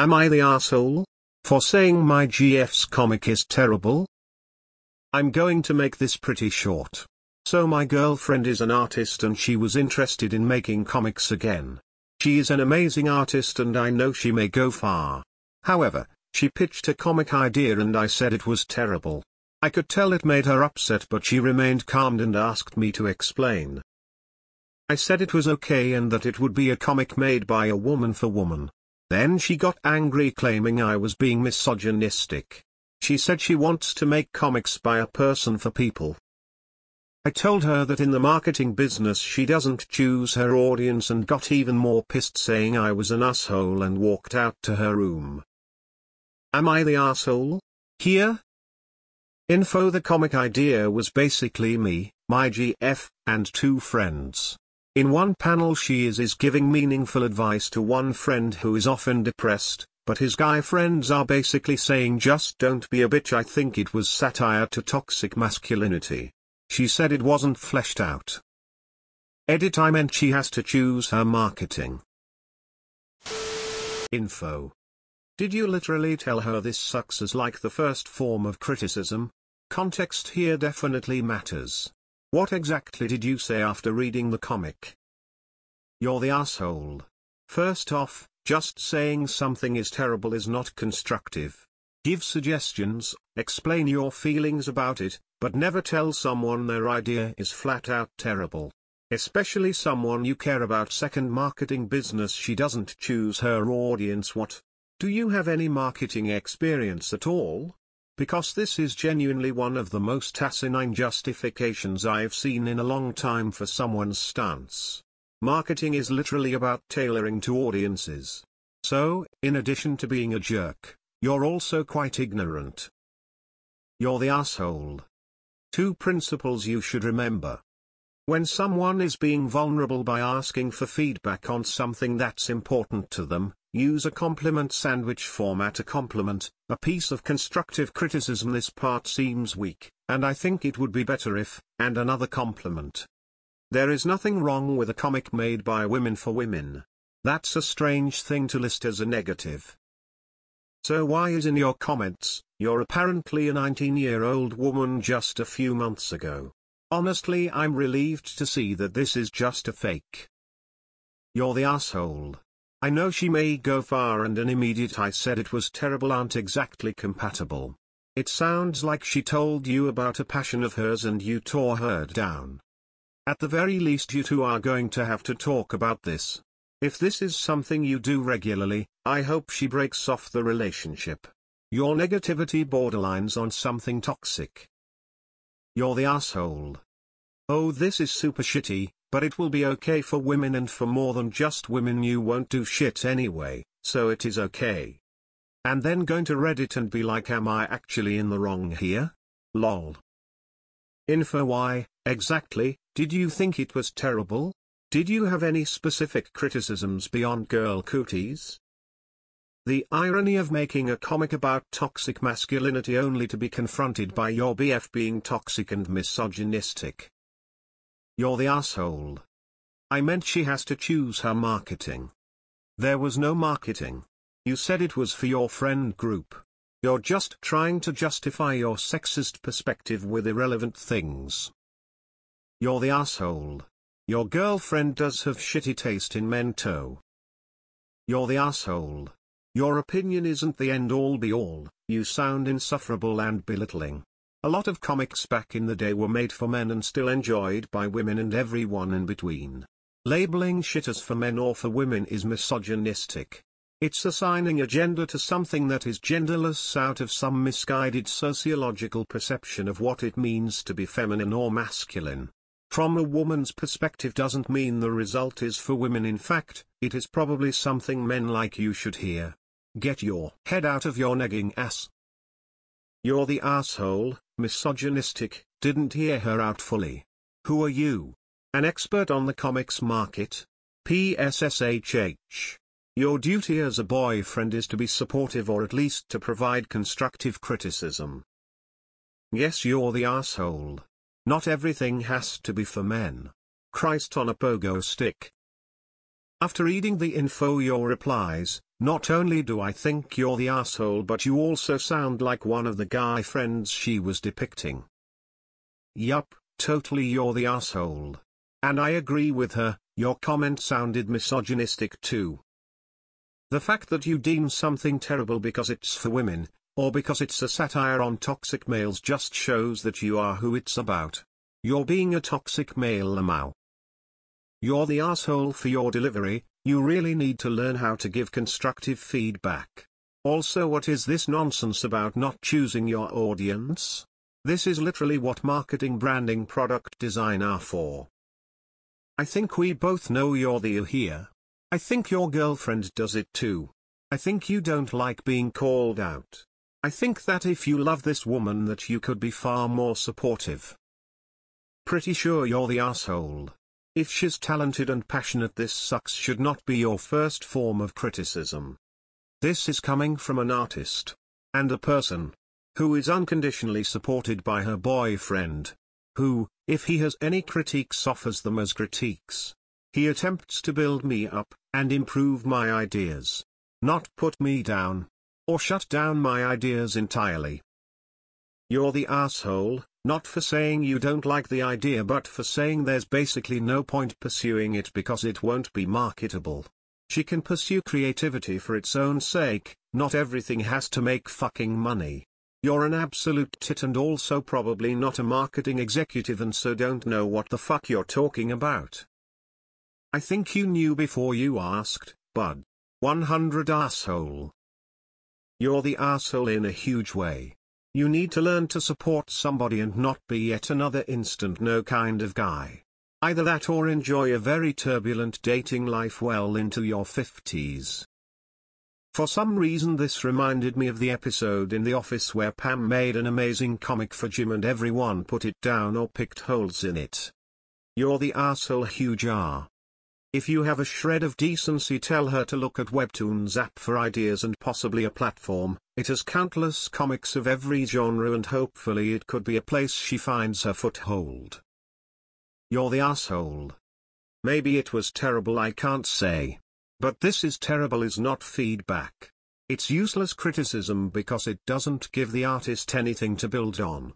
Am I the asshole for saying my GF's comic is terrible? I'm going to make this pretty short. So my girlfriend is an artist and she was interested in making comics again. She is an amazing artist and I know she may go far. However, she pitched a comic idea and I said it was terrible. I could tell it made her upset, but she remained calm and asked me to explain. I said it was okay and that it would be a comic made by a woman for woman. Then she got angry, claiming I was being misogynistic. She said she wants to make comics by a person for people. I told her that in the marketing business she doesn't choose her audience and got even more pissed, saying I was an asshole, and walked out to her room. Am I the asshole here? Info: the comic idea was basically me, my GF, and two friends. In one panel she is giving meaningful advice to one friend who is often depressed, but his guy friends are basically saying just don't be a bitch. I think it was satire to toxic masculinity. She said it wasn't fleshed out. Edit: I meant she has to choose her marketing. Info: did you literally tell her this sucks as like the first form of criticism? Context here definitely matters. What exactly did you say after reading the comic? You're the asshole. First off, just saying something is terrible is not constructive. Give suggestions, explain your feelings about it, but never tell someone their idea is flat out terrible. Especially someone you care about. Second, marketing business, she doesn't choose her audience. What? Do you have any marketing experience at all? Because this is genuinely one of the most asinine justifications I've seen in a long time for someone's stance. Marketing is literally about tailoring to audiences. So, in addition to being a jerk, you're also quite ignorant. You're the asshole. Two principles you should remember. When someone is being vulnerable by asking for feedback on something that's important to them, use a compliment sandwich format. A compliment, a piece of constructive criticism. This part seems weak, and I think it would be better if, and another compliment. There is nothing wrong with a comic made by women for women. That's a strange thing to list as a negative. So why is in your comments, you're apparently a 19-year-old woman just a few months ago? Honestly, I'm relieved to see that this is just a fake. You're the asshole. I know she may go far and an immediate I said it was terrible aren't exactly compatible. It sounds like she told you about a passion of hers and you tore her down. At the very least you two are going to have to talk about this. If this is something you do regularly, I hope she breaks off the relationship. Your negativity borderlines on something toxic. You're the asshole. Oh, this is super shitty, but it will be okay for women and for more than just women. You won't do shit anyway, so it is okay. And then going to Reddit and be like, am I actually in the wrong here? Lol. Info: why, exactly, did you think it was terrible? Did you have any specific criticisms beyond girl cooties? The irony of making a comic about toxic masculinity only to be confronted by your BF being toxic and misogynistic. You're the asshole. I meant she has to choose her marketing. There was no marketing. You said it was for your friend group. You're just trying to justify your sexist perspective with irrelevant things. You're the asshole. Your girlfriend does have shitty taste in men too. You're the asshole. Your opinion isn't the end-all be-all. You sound insufferable and belittling. A lot of comics back in the day were made for men and still enjoyed by women and everyone in between. Labeling shit as for men or for women is misogynistic. It's assigning a gender to something that is genderless out of some misguided sociological perception of what it means to be feminine or masculine. From a woman's perspective doesn't mean the result is for women. In fact, it is probably something men like you should hear. Get your head out of your negging ass. You're the asshole, misogynistic, didn't hear her out fully. Who are you? An expert on the comics market? PSSHH. Your duty as a boyfriend is to be supportive or at least to provide constructive criticism. Yes, you're the asshole. Not everything has to be for men. Christ on a pogo stick. After reading the info, your replies, Not only do I think you're the asshole, but you also sound like one of the guy friends she was depicting. Yup, totally you're the asshole. And I agree with her, your comment sounded misogynistic too. The fact that you deem something terrible because it's for women, or because it's a satire on toxic males, just shows that you are who it's about. You're being a toxic male lamau. You're the asshole for your delivery. You really need to learn how to give constructive feedback. Also, what is this nonsense about not choosing your audience? This is literally what marketing, branding, product design are for. I think we both know you're the you here. I think your girlfriend does it too. I think you don't like being called out. I think that if you love this woman that you could be far more supportive. Pretty sure you're the asshole. If she's talented and passionate, this sucks should not be your first form of criticism. This is coming from an artist. And a person. Who is unconditionally supported by her boyfriend. Who, if he has any critiques, offers them as critiques. He attempts to build me up, and improve my ideas. Not put me down. Or shut down my ideas entirely. You're the asshole. Not for saying you don't like the idea, but for saying there's basically no point pursuing it because it won't be marketable. She can pursue creativity for its own sake, not everything has to make fucking money. You're an absolute tit and also probably not a marketing executive and so don't know what the fuck you're talking about. I think you knew before you asked, bud. 100 asshole. You're the asshole in a huge way. You need to learn to support somebody and not be yet another instant no kind of guy. Either that or enjoy a very turbulent dating life well into your 50s. For some reason this reminded me of the episode in The Office where Pam made an amazing comic for Jim and everyone put it down or picked holes in it. You're the asshole huge R. If you have a shred of decency, tell her to look at Webtoons app for ideas and possibly a platform. It has countless comics of every genre and hopefully it could be a place she finds her foothold. You're the asshole. Maybe it was terrible, I can't say. But this is terrible is not feedback. It's useless criticism because it doesn't give the artist anything to build on.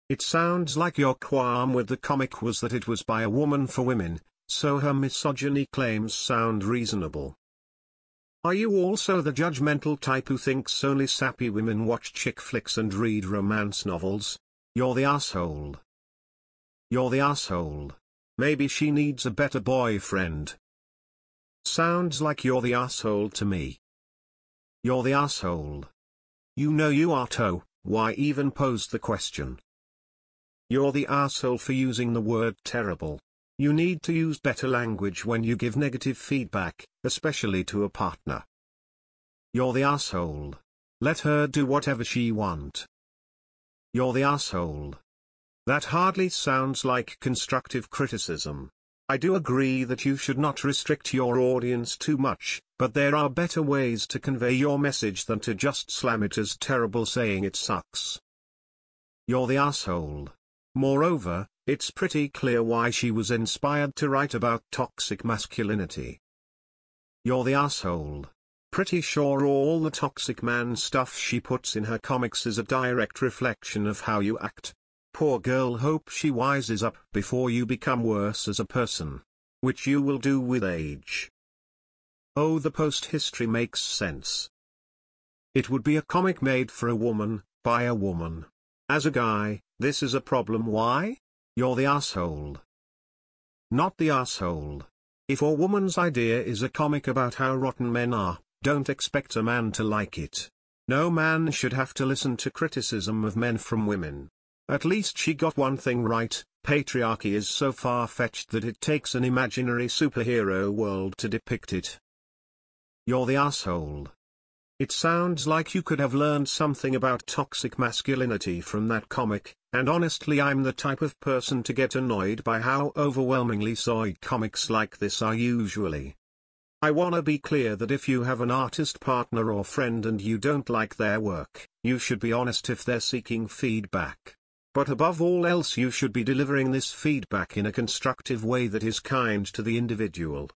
It sounds like your qualm with the comic was that it was by a woman for women. So her misogyny claims sound reasonable. Are you also the judgmental type who thinks only sappy women watch chick flicks and read romance novels? You're the asshole. You're the asshole. Maybe she needs a better boyfriend. Sounds like you're the asshole to me. You're the asshole. You know you are too, why even pose the question? You're the asshole for using the word terrible. You need to use better language when you give negative feedback, especially to a partner. You're the asshole. Let her do whatever she wants. You're the asshole. That hardly sounds like constructive criticism. I do agree that you should not restrict your audience too much, but there are better ways to convey your message than to just slam it as terrible, saying it sucks. You're the asshole. Moreover, it's pretty clear why she was inspired to write about toxic masculinity. You're the asshole. Pretty sure all the toxic man stuff she puts in her comics is a direct reflection of how you act. Poor girl, hope she wises up before you become worse as a person. Which you will do with age. Oh, the post-history makes sense. It would be a comic made for a woman, by a woman. As a guy, this is a problem. Why? You're the asshole. Not the asshole. If a woman's idea is a comic about how rotten men are, don't expect a man to like it. No man should have to listen to criticism of men from women. At least she got one thing right, patriarchy is so far-fetched that it takes an imaginary superhero world to depict it. You're the asshole. It sounds like you could have learned something about toxic masculinity from that comic, and honestly I'm the type of person to get annoyed by how overwhelmingly soy comics like this are usually. I wanna be clear that if you have an artist partner or friend and you don't like their work, you should be honest if they're seeking feedback. But above all else you should be delivering this feedback in a constructive way that is kind to the individual.